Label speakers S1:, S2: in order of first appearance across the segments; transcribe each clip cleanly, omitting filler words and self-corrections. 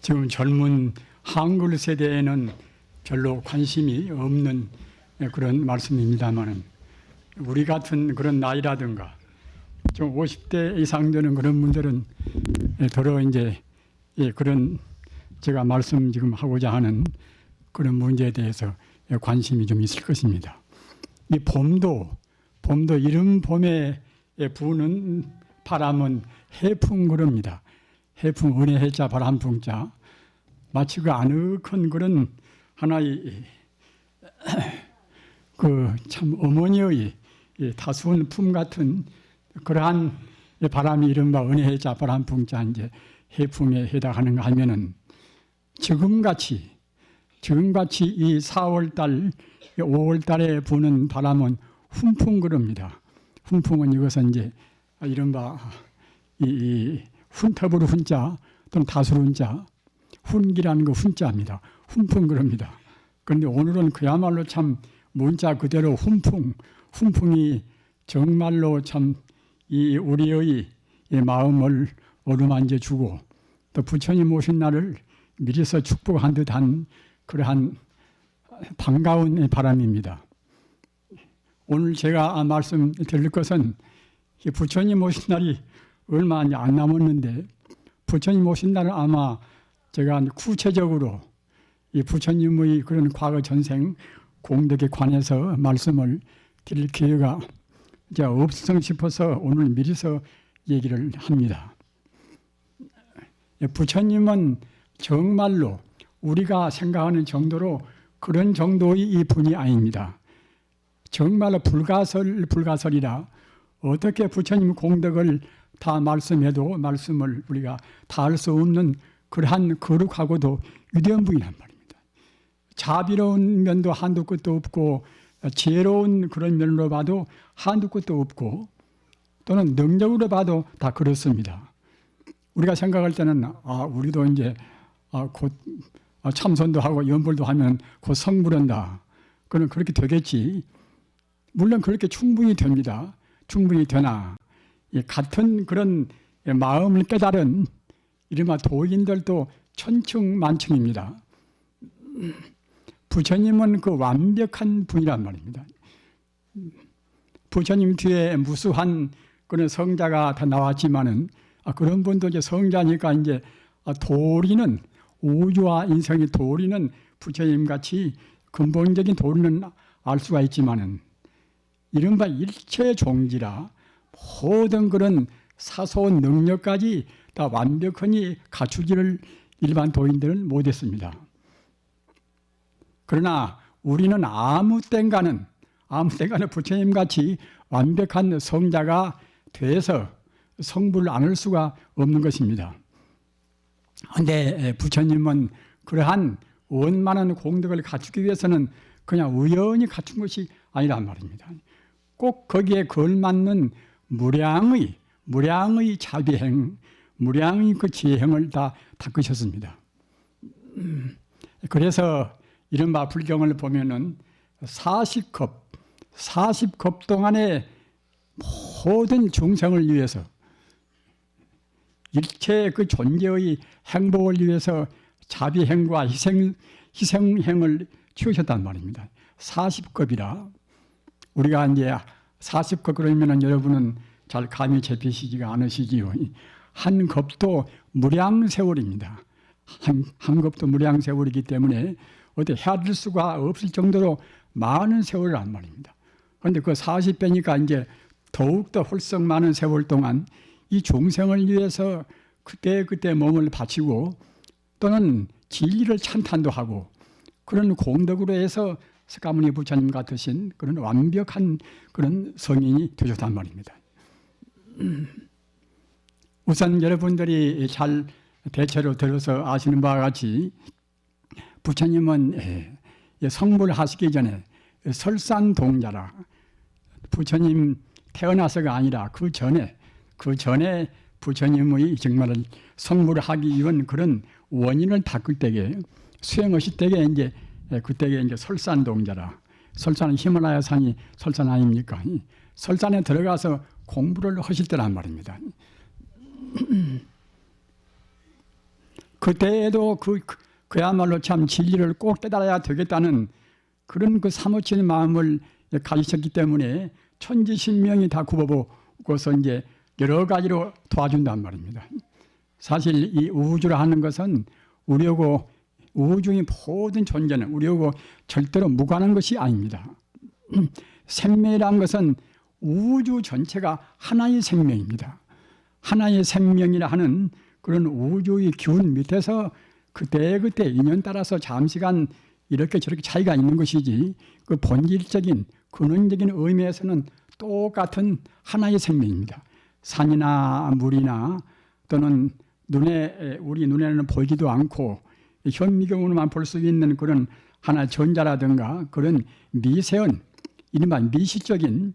S1: 지금 젊은 한글 세대에는 별로 관심이 없는 그런 말씀입니다만, 우리 같은 그런 나이라든가 좀 50대 이상 되는 그런 분들은 더러 이제 그런 제가 말씀 지금 하고자 하는 그런 문제에 대해서 관심이 좀 있을 것입니다. 이 봄도 이른 봄에 부는 바람은 해풍그럽니다. 해풍, 은혜 해자 바람풍자. 마치 그 아늑한 그런 하나의 그 참 어머니의 다스운 품 같은 그러한 바람이 이른바 은혜 해자 바람풍자 이제 해풍에 해당하는가 하면은 지금같이 이 4월달, 5월달에 부는 바람은 훈풍그럽니다. 훈풍은 이것은 이제 이른바 이 훈터부르 훈자 또는 다수르 훈자, 훈기라는 거 훈자입니다. 훈풍그럽니다. 그런데 오늘은 그야말로 참 문자 그대로 훈풍이 정말로 참 이 우리의 마음을 어루만져 주고 또 부처님 오신 날을 미리서 축복한 듯한 그러한 반가운 바람입니다. 오늘 제가 말씀드릴 것은 부처님 오신 날이 얼마 안 남았는데, 부처님 오신 날은 아마 제가 구체적으로 이 부처님의 그런 과거 전생 공덕에 관해서 말씀을 드릴 기회가 이제 없을까 싶어서 오늘 미리서 얘기를 합니다. 부처님은 정말로 우리가 생각하는 정도로 그런 정도의 이 분이 아닙니다. 정말로 불가설이라 어떻게 부처님 공덕을 다 말씀해도 말씀을 우리가 다 할 수 없는 그러한 거룩하고도 위대한 분이란 말입니다. 자비로운 면도 한두 끝도 없고 지혜로운 그런 면으로 봐도 한두 끝도 없고 또는 능력으로 봐도 다 그렇습니다. 우리가 생각할 때는 우리도 이제 곧 참선도 하고 연불도 하면 곧 성불한다. 그는 그렇게 되겠지. 물론 그렇게 충분히 됩니다. 충분히 되나 같은 그런 마음을 깨달은 이른바 도인들도 천층만층입니다. 부처님은 그 완벽한 분이란 말입니다. 부처님 뒤에 무수한 그런 성자가 다 나왔지만은 그런 분도 이제 성자니까 이제 도리는 우주와 인성의 도리는 부처님 같이 근본적인 도리는 알 수가 있지만은 이른바 일체 종지라 모든 그런 사소한 능력까지 다 완벽하니 갖추지를 일반 도인들은 못했습니다. 그러나 우리는 아무 땐가는 부처님 같이 완벽한 성자가 돼서 성불을 안 할 수가 없는 것입니다. 그런데 부처님은 그러한 원만한 공덕을 갖추기 위해서는 그냥 우연히 갖춘 것이 아니란 말입니다. 꼭 거기에 걸맞는 무량의 자비행, 무량의 그 지혜행을 다 닦으셨습니다. 그래서 이른바 불경을 보면은 40겁 동안에 모든 중생을 위해서 일체 그 존재의 행복을 위해서 자비행과 희생행을 치우셨단 말입니다. 40겁이라 우리가 이제 40겁 그러면은 여러분은 잘 감이 잡히시지가 않으시지요. 한 겁도 무량세월입니다. 한 겁도 무량세월이기 때문에 어디 헤아릴 수가 없을 정도로 많은 세월이란 말입니다. 그런데 그 40배니까 이제 더욱더 홀썩 많은 세월 동안 이 중생을 위해서 그때 몸을 바치고 또는 진리를 찬탄도 하고 그런 공덕으로 해서 석가모니 부처님 같으신 그런 완벽한 그런 성인이 되셨단 말입니다. 우선 여러분들이 잘 대체로 들어서 아시는 바와 같이 부처님은 성불하시기 전에 설산동자라, 부처님 태어나서가 아니라 그 전에 부처님의 정말 성불하기 위한 그런 원인을 닦을 때에 수행하실 때에 이제 그때에 이제 설산동자라. 설산은 히말라야 산이 설산 아닙니까? 설산에 들어가서 공부를 하실 때란 말입니다. 그때에도 그야말로 참 진리를 꼭 깨달아야 되겠다는 그런 그 사무치는 마음을 가지셨기 때문에 천지신명이 다 굽어보고서 이제 여러 가지로 도와준단 말입니다. 사실 이 우주라 하는 것은 우리하고 우주의 모든 존재는 우리하고 절대로 무관한 것이 아닙니다. 생명이란 것은 우주 전체가 하나의 생명입니다. 하나의 생명이라 하는 그런 우주의 기운 밑에서 그때그때 인연 따라서 잠시간 이렇게 저렇게 차이가 있는 것이지 그 본질적인 근원적인 의미에서는 똑같은 하나의 생명입니다. 산이나 물이나 또는 우리 눈에는 보이지도 않고 현미경으로만 볼 수 있는 그런 하나의 전자라든가 그런 미세한 이른바 미시적인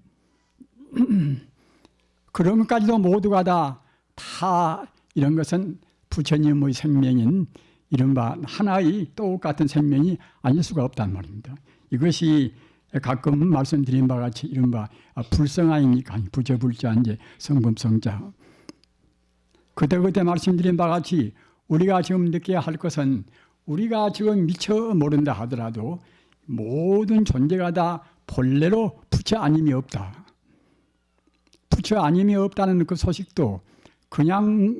S1: 그런 것까지도 모두가 다 이런 것은 부처님의 생명인 이른바 하나의 똑같은 생명이 아닐 수가 없단 말입니다. 이것이 가끔 말씀드린 바와 같이 이른바 불성아이니까 부처불자 이제 성품성자 그때 말씀드린 바와 같이 우리가 지금 느껴야 할 것은 우리가 지금 미처 모른다 하더라도 모든 존재가 다 본래로 부처 아님이 없다. 부처 아님이 없다는 그 소식도 그냥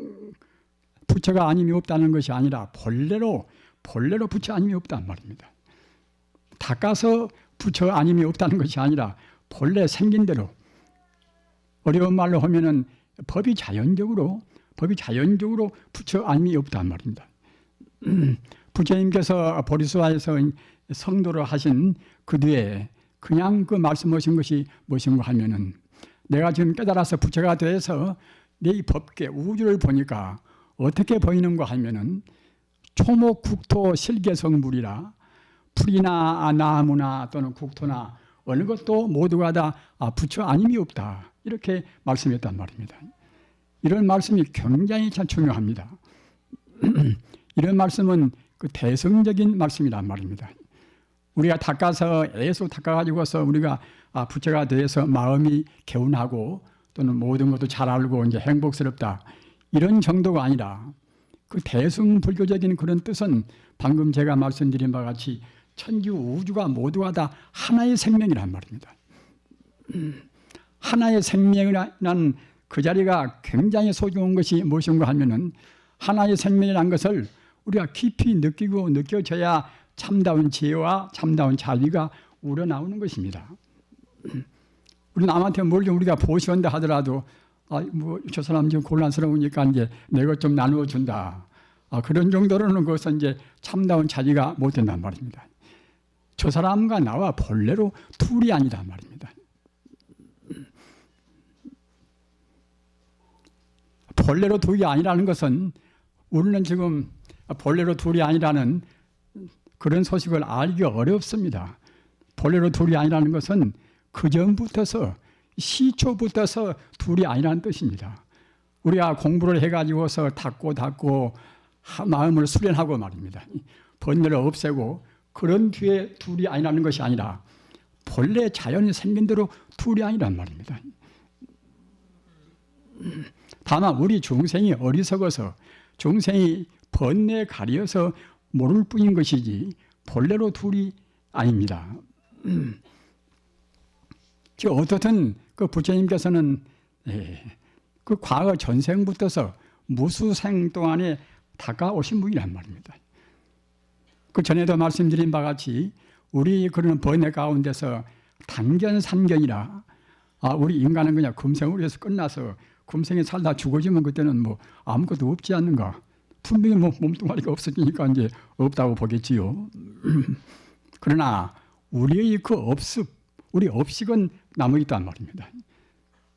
S1: 부처가 아님이 없다는 것이 아니라 본래로 부처 아님이 없단 말입니다. 닦아서 부처 아님이 없다는 것이 아니라 본래 생긴 대로 어려운 말로 하면은 법이 자연적으로 부처 아님이 없단 말입니다. 부처님께서 보리수화에서 성도를 하신 그 뒤에 그냥 그 말씀하신 것이 무엇인가 하면은 내가 지금 깨달아서 부처가 돼서 내 이 법계 우주를 보니까 어떻게 보이는가 하면은 초목국토 실계성물이라 풀이나 나무나 또는 국토나 어느 것도 모두가 다 부처 아님이 없다 이렇게 말씀했단 말입니다. 이런 말씀이 굉장히 참 중요합니다. 이런 말씀은 그 대성적인 말씀이란 말입니다. 우리가 닦아서 애써 닦아가지고서 우리가 부처가 돼서 마음이 개운하고 또는 모든 것도 잘 알고 이제 행복스럽다 이런 정도가 아니라 그 대승불교적인 그런 뜻은 방금 제가 말씀드린 바와 같이 천지 우주가 모두가 다 하나의 생명이란 말입니다. 하나의 생명이라는 그 자리가 굉장히 소중한 것이 무엇인가 하면은 하나의 생명이라는 것을 우리가 깊이 느끼고 느껴져야 참다운 지혜와 참다운 자비가 우러나오는 것입니다. 우리 남한테 뭘 좀 우리가 보시한다 하더라도 저 사람 지금 곤란스러우니까 이제 내 것 좀 나누어 준다. 그런 정도로는 그것은 이제 참다운 자비가 못 된단 말입니다. 저 사람과 나와 본래로 둘이 아니다 말입니다. 본래로 둘이 아니라는 것은 우리는 지금 본래로 둘이 아니라는 그런 소식을 알기 어렵습니다. 본래로 둘이 아니라는 것은 그 전부터서 시초부터서 둘이 아니라는 뜻입니다. 우리가 공부를 해가지고서 닦고 마음을 수련하고 말입니다. 번뇌를 없애고 그런 뒤에 둘이 아니라는 것이 아니라 본래 자연이 생긴 대로 둘이 아니란 말입니다. 다만 우리 중생이 어리석어서 중생이 번뇌에 가려서 모를 뿐인 것이지 본래로 둘이 아닙니다. 어떻든 그 부처님께서는 그 과거 전생부터서 무수생 동안에 다가오신 분이란 말입니다. 그 전에도 말씀드린 바와 같이 우리 그런 번뇌 가운데서 단견산견이라 우리 인간은 그냥 금생으로 해서 끝나서 금생에 살다 죽어지면 그때는 뭐 아무것도 없지 않는가. 분명히 몸뚱아리가 없어지니까 이제 없다고 보겠지요. 그러나 우리의 그 우리 업식은 남아있단 말입니다.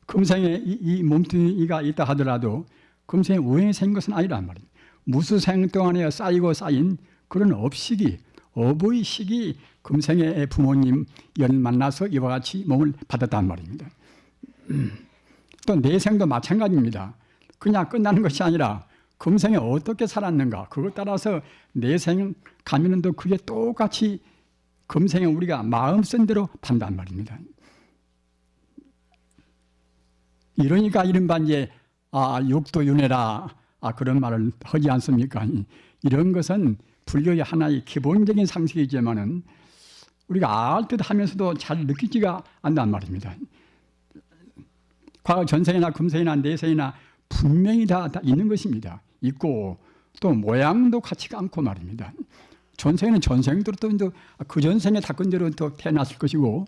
S1: 금생에 이 몸뚱이가 있다 하더라도 금생에 우연히 생긴 것은 아니란 말입니다. 무수생 동안에 쌓인 그런 업의 식이 금생에 부모님 연 만나서 이와 같이 몸을 받았단 말입니다. 또 내생도 마찬가지입니다. 그냥 끝나는 것이 아니라 금생에 어떻게 살았는가 그것 따라서 내생 가면은 또 그게 똑같이 금생에 우리가 마음 쓴 대로 판단 말입니다. 이러니까 이른바 이제 육도윤회라 그런 말을 하지 않습니까? 이런 것은 불교의 하나의 기본적인 상식이지만은 우리가 알 듯 하면서도 잘 느끼지가 않단 말입니다. 과거 전생이나 금생이나 내생이나 분명히 다 있는 것입니다. 있고 또 모양도 같지가 않고 말입니다. 전생에는 전생대로 또 그 전생에 닦은 대로 또 태어났을 것이고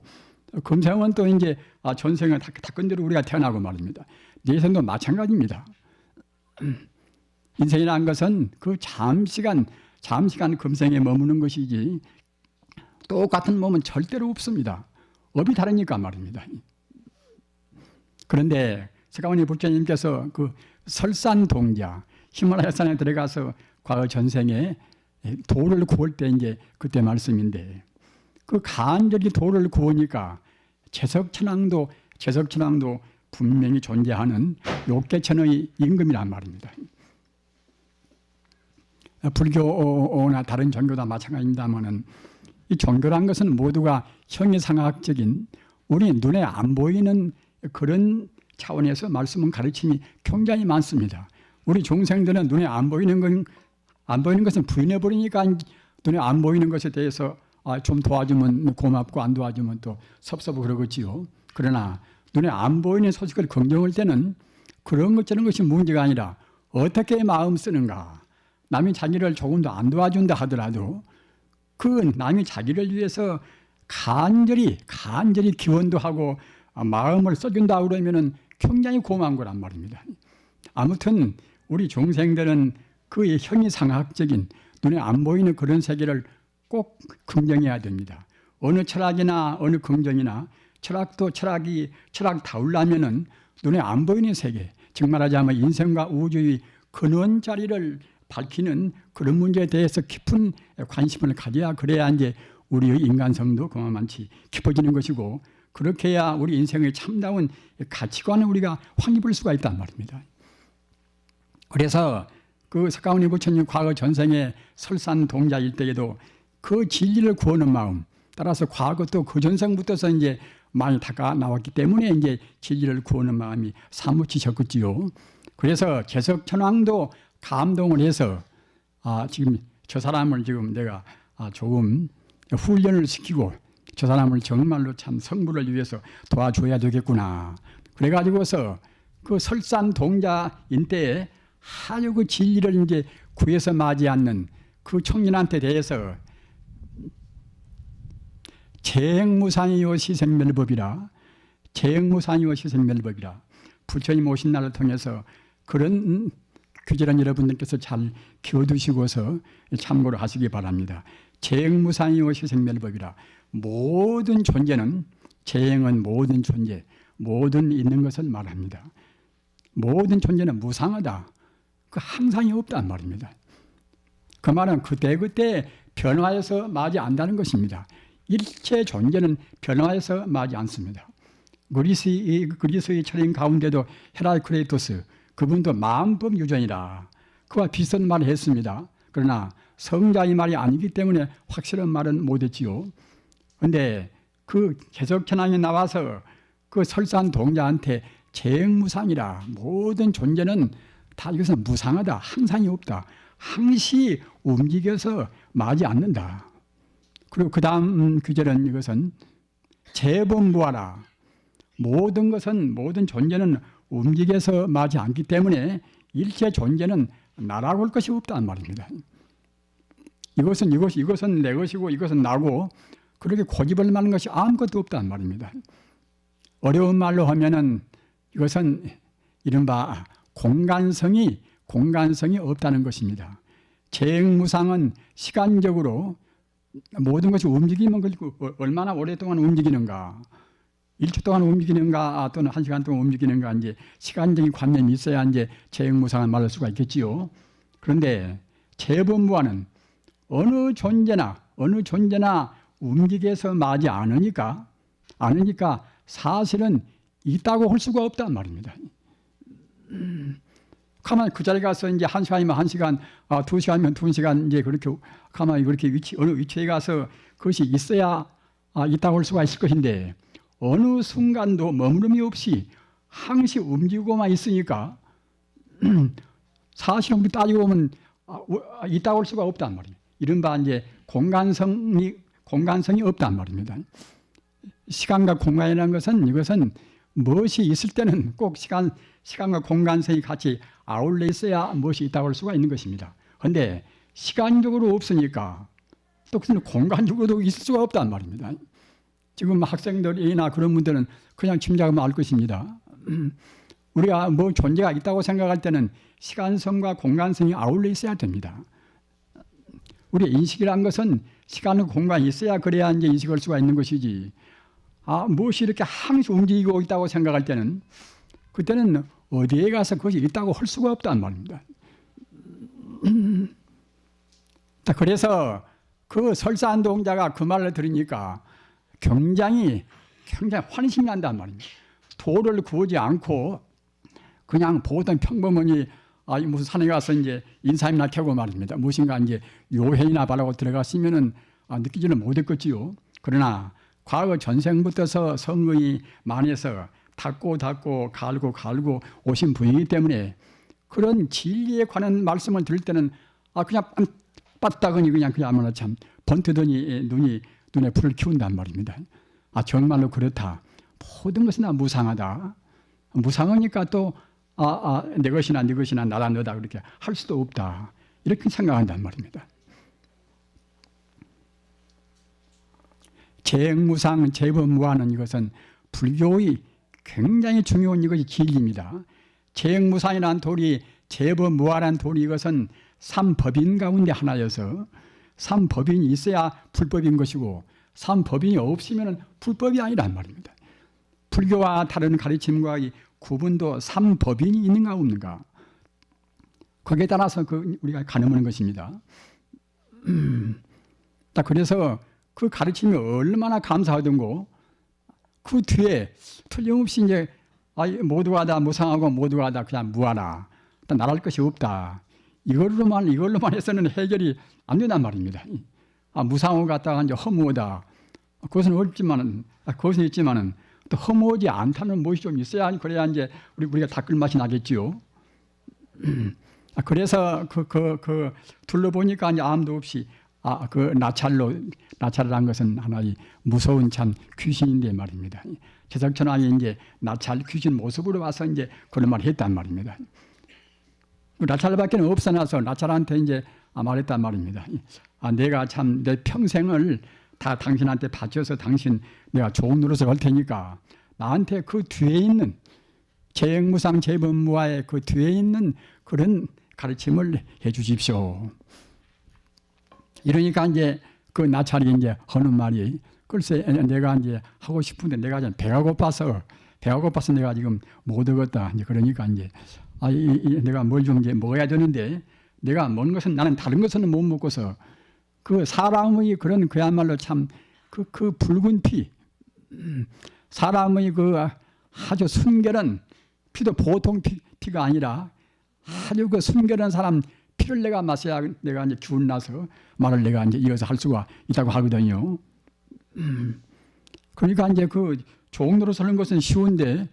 S1: 금생은 또 이제 전생에 닦은 대로 우리가 태어나고 말입니다. 내생도 마찬가지입니다. 인생이라는 것은 그 잠시간 금생에 머무는 것이지 똑같은 몸은 절대로 없습니다. 업이 다르니까 말입니다. 그런데 석가모니 부처님께서 그 설산동자 히말라야 산에 들어가서 과거 전생에 돌을 구할 때 이제 그때 말씀인데 그 간절히 돌을 구하니까 제석천왕도 분명히 존재하는 욕계천의 임금이란 말입니다. 불교나 다른 종교도 마찬가지입니다만은 이 종교란 것은 모두가 형이상학적인 우리 눈에 안 보이는 그런 차원에서 말씀은 가르침이 굉장히 많습니다. 우리 중생들은 눈에 안 보이는 것은 부인해 버리니까 눈에 안 보이는 것에 대해서 좀 도와주면 고맙고 안 도와주면 또 섭섭하고 그러겠지요. 그러나 눈에 안 보이는 소식을 긍정할 때는 그런 것 저런 것이 문제가 아니라 어떻게 마음 쓰는가. 남이 자기를 조금도 안 도와준다 하더라도 그 남이 자기를 위해서 간절히 기원도 하고 마음을 써준다 그러면은 굉장히 고마운 거란 말입니다. 아무튼 우리 중생들은 그 형이상학적인 눈에 안 보이는 그런 세계를 꼭 긍정해야 됩니다. 어느 철학이나 어느 긍정이나 철학 다우려면은 눈에 안 보이는 세계, 즉 말하자면 인생과 우주의 근원 자리를 밝히는 그런 문제에 대해서 깊은 관심을 가져야 그래야 이제 우리의 인간성도 그만치 깊어지는 것이고 그렇게 해야 우리 인생의 참다운 가치관을 우리가 확립할 수가 있단 말입니다. 그래서 그 석가모니 부처님 과거 전생에 설산동자일 때에도 그 진리를 구하는 마음 따라서 과거 또 그 전생부터서 이제 많이 닦아 나왔기 때문에 이제 진리를 구하는 마음이 사무치 적었지요. 그래서 제석천왕도 감동을 해서 지금 저 사람을 지금 내가 조금 훈련을 시키고 저 사람을 정말로 참 성불을 위해서 도와줘야 되겠구나. 그래가지고서 그 설산동자인 때에 아주 그 진리를 이제 구해서 맞이 않는 그 청년한테 대해서 재행무상이요 시생멸법이라 부처님 오신 날을 통해서 그런 규제는 여러분들께서 잘 키워두시고서 참고로 하시기 바랍니다. 재행무상이요 시생멸법이라 모든 존재는 재행은 모든 존재 모든 있는 것을 말합니다. 모든 존재는 무상하다. 그 항상이 없단 말입니다. 그 말은 그때그때 변화해서 맞이 안다는 것입니다. 일체 존재는 변화해서 맞이 않습니다. 그리스의 철인 가운데도 헤라클레이토스 그분도 마음법 유전이라 그와 비슷한 말을 했습니다. 그러나 성자의 말이 아니기 때문에 확실한 말은 못했지요. 그런데 그 개석천왕이 나와서 그 설산동자한테 재행무상이라 모든 존재는 다 이것은 무상하다. 항상이 없다. 항시 움직여서 마지 않는다. 그리고 그 다음 규절은 이것은 재범부하라. 모든 존재는 움직여서 마지 않기 때문에 일체 존재는 나라고 할 것이 없다는 말입니다. 이것은 내 것이고 이것은 나고 그렇게 고집을 만든 것이 아무것도 없다는 말입니다. 어려운 말로 하면은 이것은 이른바 공간성이 없다는 것입니다. 재행무상은 시간적으로 모든 것이 움직이면 얼마나 오랫동안 움직이는가, 1초 동안 움직이는가 또는 1시간 동안 움직이는가 이제 시간적인 관념이 있어야 이제 재행무상을 말할 수가 있겠지요. 그런데 재범무하는 어느 존재나 움직여서 마지 않으니까 사실은 있다고 할 수가 없단 말입니다. 가만히 그 자리에 가서 이제 1시간이면 1시간, 2시간이면 2시간 이제 그렇게 가만히 그렇게 어느 위치에 가서 그것이 있어야 있다고 할 수가 있을 것인데 어느 순간도 머무름이 없이 항시 움직이고만 있으니까 사실은 우리 따지고 보면 있다고 할 수가 없단 말입니다. 이른바 이제 공간성이 없단 말입니다. 시간과 공간이라는 것은 이것은 무엇이 있을 때는 꼭 시간과 공간성이 같이 아울러 있어야 무엇이 있다고 할 수가 있는 것입니다. 그런데 시간적으로 없으니까 또 그것은 공간적으로도 있을 수가 없단 말입니다. 지금 학생들이나 그런 분들은 그냥 짐작하면 알 것입니다. 우리가 뭐 존재가 있다고 생각할 때는 시간성과 공간성이 아울러 있어야 됩니다. 우리의 인식이란 것은 시간과 공간이 있어야 그래야 이제 인식할 수가 있는 것이지. 무엇이 이렇게 항시 움직이고 있다고 생각할 때는 그때는 어디에 가서 그것이 있다고 할 수가 없단 말입니다. 그래서 그 설산동자가 그 말을 들으니까 굉장히 환심이 난단 말입니다. 돌을 구하지 않고 그냥 보통 평범하니 무슨 산에 가서 이제 인삼이나 캐고 말입니다. 무엇인가 이제 요행이나 바라고 들어갔으면은 느끼지는 못했겠지요. 그러나 과거 전생부터서 성의 만에서 닦고 갈고 오신 분이기 때문에 그런 진리에 관한 말씀을 들을 때는 그냥 빠따거니 그야말로 참 번트더니 눈에 불을 키운단 말입니다. 정말로 그렇다. 모든 것은 다 무상하다. 무상하니까 또 내 것이나 네 것이나 나다 너다 그렇게 할 수도 없다. 이렇게 생각한단 말입니다. 재행무상 재범무하는 이것은 불교의 굉장히 중요한 이것이 진리입니다. 재행무상이라는 도리, 재범무하라는 도리 이것은 삼법인 가운데 하나여서 삼법인이 있어야 불법인 것이고 삼법인이 없으면 불법이 아니란 말입니다. 불교와 다른 가르침과의 구분도 삼법인이 있는가 없는가 거기에 따라서 우리가 가늠하는 것입니다. 그래서 그 가르침이 얼마나 감사하던고 그 뒤에 틀림없이 이제 모두가 다 무상하고 모두가 다 그냥 무하라. 나랄 것이 없다. 이걸로만 해서는 해결이 안 된단 말입니다. 무상하고 갖다가 이제 허무하다. 그것은 있지만은 또 허무하지 않다는 무엇이 좀 있어야 그래야 이제 우리가 닦을 맛이 나겠지요. 그래서 둘러보니까 이제 아무도 없이 그 나찰이라는 것은 하나의 무서운 참 귀신인데 말입니다. 제석천왕이 이제 나찰 귀신 모습으로 와서 이제 그런 말을 했단 말입니다. 나찰밖에 없어놔서 나찰한테 이제 말했단 말입니다. 내가 참 내 평생을 다 당신한테 바쳐서 내가 좋은 노릇을 할 테니까 나한테 그 뒤에 있는 재행무상 재범무화의 그 뒤에 있는 그런 가르침을 해 주십시오. 이러니까 이제 그 나찰이 이제 하는 말이 글쎄 내가 이제 하고 싶은데 내가 배가 고파서 내가 지금 못 얻었다. 이제 그러니까 이제 내가 뭘 좀 이제 먹어야 되는데 내가 먹는 것은 나는 다른 것은 못 먹고서 그 사람의 그런 그야말로 참 그 붉은 피 사람의 그 아주 순결한 피도 보통 피가 아니라 아주 그 순결한 사람 피를 내가 마셔야 내가 이제 기운 나서 말을 내가 이제 이어서 할 수가 있다고 하거든요. 그러니까 이제 그 종로로 서는 것은 쉬운데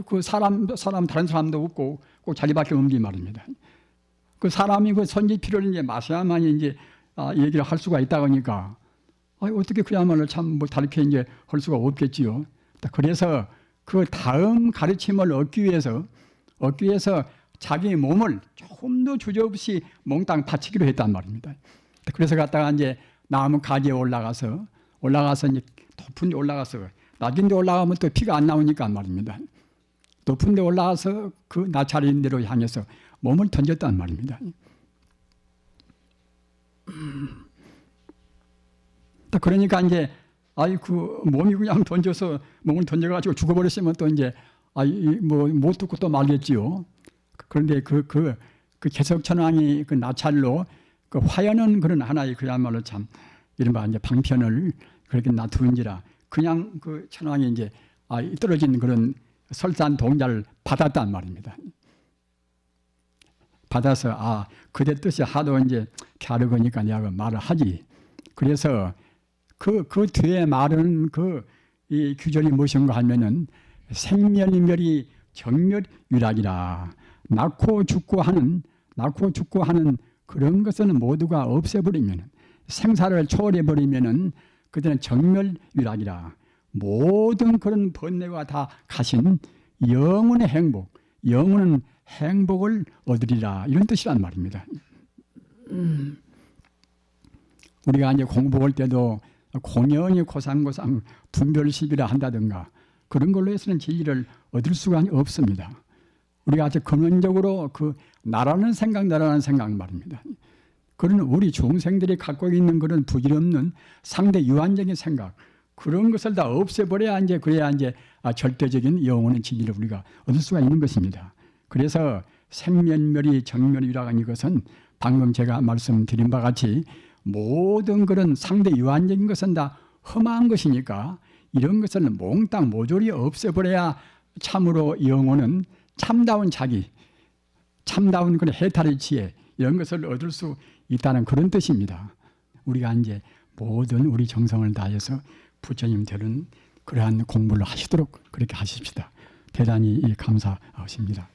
S1: 그 사람 다른 사람도 없고 꼭 자기밖에 없는 말입니다. 그 사람이 그 선지 피를 이제 마셔야만 이제 얘기를 할 수가 있다 보니까 어떻게 그야말로 참 다르게 이제 할 수가 없겠지요. 그래서 그 다음 가르침을 얻기 위해서 자기 몸을 조금 더 주저없이 몽땅 바치기로 했단 말입니다. 그래서 갔다가 이제 나무 가지에 올라가서 이제 높은 데 올라가서 낮은 데 올라가면 또 피가 안 나오니까 말입니다. 높은 데 올라가서 그 나찰인 데로 향해서 몸을 던졌단 말입니다. 그러니까 이제 그 몸이 그냥 몸을 던져가지고 죽어버렸으면 또 이제 못 듣고 또 말겠지요. 그런데 그 개석천왕이 그 나찰로 그 화연은 그런 하나의 그야말로 참 이른바 이제 방편을 그렇게 놔두은지라 그냥 그 천왕이 이제 떨어진 그런 설산 동자를 받았단 말입니다. 받아서 그대 뜻이 하도 이제 갸르거니까 내가 말을 하지. 그래서 그 뒤에 말은 이 규절이 무엇인가 하면은 생멸멸이 정멸유락이라 낳고 죽고 하는 그런 것은 모두가 없애버리면, 생사를 초월해버리면 그때는 정멸유락이라, 모든 그런 번뇌가 다 가신 영원의 행복, 영원한 행복을 얻으리라, 이런 뜻이란 말입니다. 우리가 이제 공부할 때도 공연히 고상고상 분별시비라 한다든가 그런 걸로 해서는 진리를 얻을 수가 없습니다. 우리가 아주 근원적으로 그 나라는 생각 말입니다. 그런 우리 중생들이 갖고 있는 그런 부질없는 상대 유한적인 생각, 그런 것을 다 없애버려야 이제 그래야 이제 절대적인 영혼의 진리를 우리가 얻을 수가 있는 것입니다. 그래서 생면멸이 정멸이라는 이것은 방금 제가 말씀드린 바와 같이 모든 그런 상대 유한적인 것은 다 험한 것이니까 이런 것을 몽땅 모조리 없애버려야 참으로 영혼은 참다운 자기, 참다운 그런 해탈의 지혜, 이런 것을 얻을 수 있다는 그런 뜻입니다. 우리가 이제 모든 우리 정성을 다해서 부처님 되는 그러한 공부를 하시도록 그렇게 하십시다. 대단히 감사하십니다.